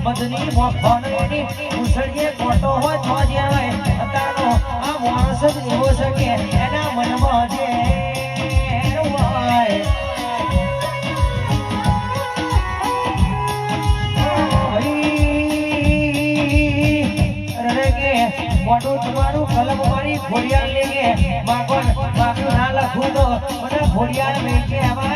બદની મોફાની ઉછળીએ કોટો હોય તો જ આવે અતાનો આ માણસ જ એવો છે કે એના મનમાં જે મોટું તમારું કલમ મારી ઘોડિયાળ લઈએ માગો ના લખું તો મને ઘોડિયાળ લઈ કે આમાં